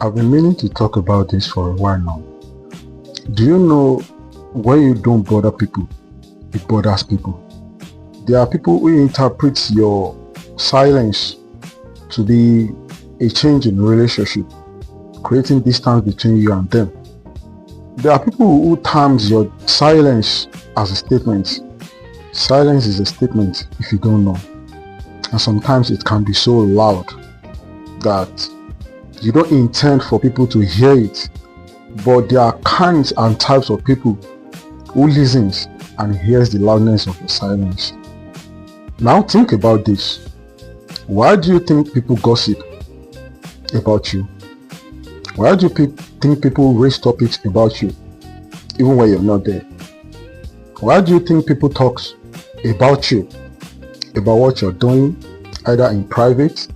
I've been meaning to talk about this for a while now. Do you know when you don't bother people, it bothers people? There are people who interpret your silence to be a change in relationship, creating distance between you and them. There are people who terms your silence as a statement. Silence is a statement if you don't know. And sometimes it can be so loud that you don't intend for people to hear it, but there are kinds and types of people who listens and hears the loudness of your silence. Now think about this. Why do you think people gossip about you? Why do you think people raise topics about you even when you're not there? Why do you think people talk about you, about what you're doing, either in private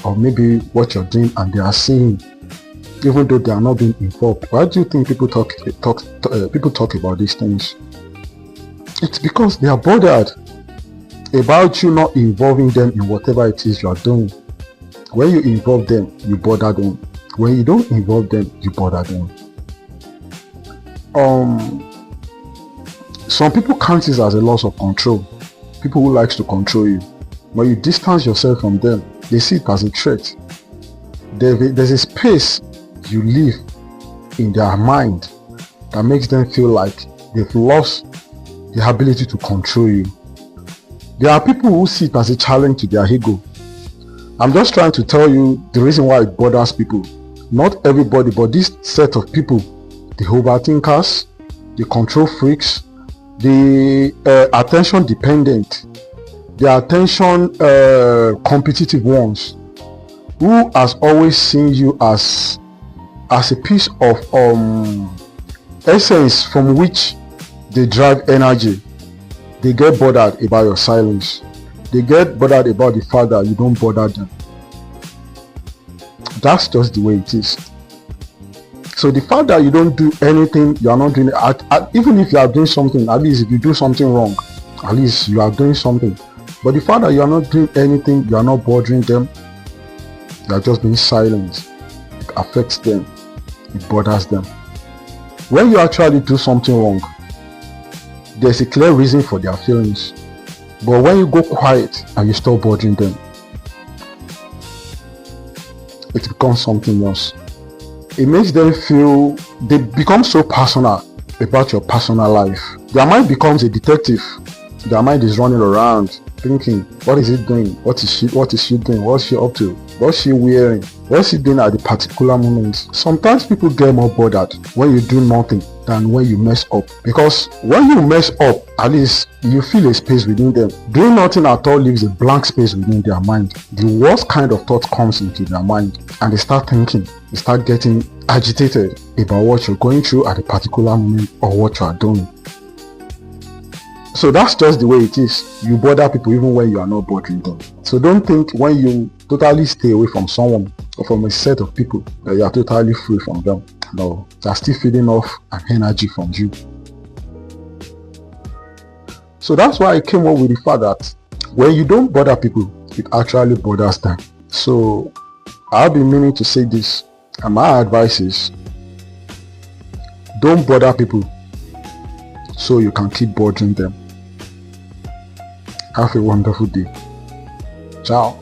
or maybe what you're doing and they are seeing, even though they are not being involved? Why do you think people talk about these things? It's because they are bothered about you not involving them in whatever it is you are doing. When you involve them, you bother them. When you don't involve them, you bother them. Some people count this as a loss of control. People who likes to control you. When you distance yourself from them, they see it as a threat. There's a space you live in their mind that makes them feel like they've lost the ability to control you. There are people who see it as a challenge to their ego. I'm just trying to tell you the reason why it bothers people. Not everybody, but this set of people, the overthinkers, the control freaks, the attention dependent, the attention competitive ones, who has always seen you as a piece of essence from which they drive energy. They get bothered about your silence. They get bothered about the fact that you don't bother them. That's just the way it is. So the fact that you don't do anything, you are not doing it, even if you are doing something, at least if you do something wrong, at least you are doing something. But the fact that you are not doing anything, you are not bothering them, you are just being silent. It affects them. It bothers them. When you actually do something wrong, there's a clear reason for their feelings. But when you go quiet and you stop bothering them, it becomes something else. It makes them feel, they become so personal about your personal life. Their mind becomes a detective. Their mind is running around thinking, what is it doing? What is she doing? What's she up to? What's she wearing? What's she doing at the particular moment? Sometimes people get more bothered when you do nothing than when you mess up. Because when you mess up, at least you feel a space within them. Doing nothing at all leaves a blank space within their mind. The worst kind of thought comes into their mind and they start thinking, they start getting agitated about what you're going through at a particular moment or what you are doing. So that's just the way it is. You bother people even when you are not bothering them. So don't think when you totally stay away from someone or from a set of people that you are totally free from them. No, they are still feeding off an energy from you. So that's why I came up with the fact that when you don't bother people, it actually bothers them. So I've been meaning to say this, and my advice is, don't bother people so you can keep bothering them. Have a wonderful day. Ciao.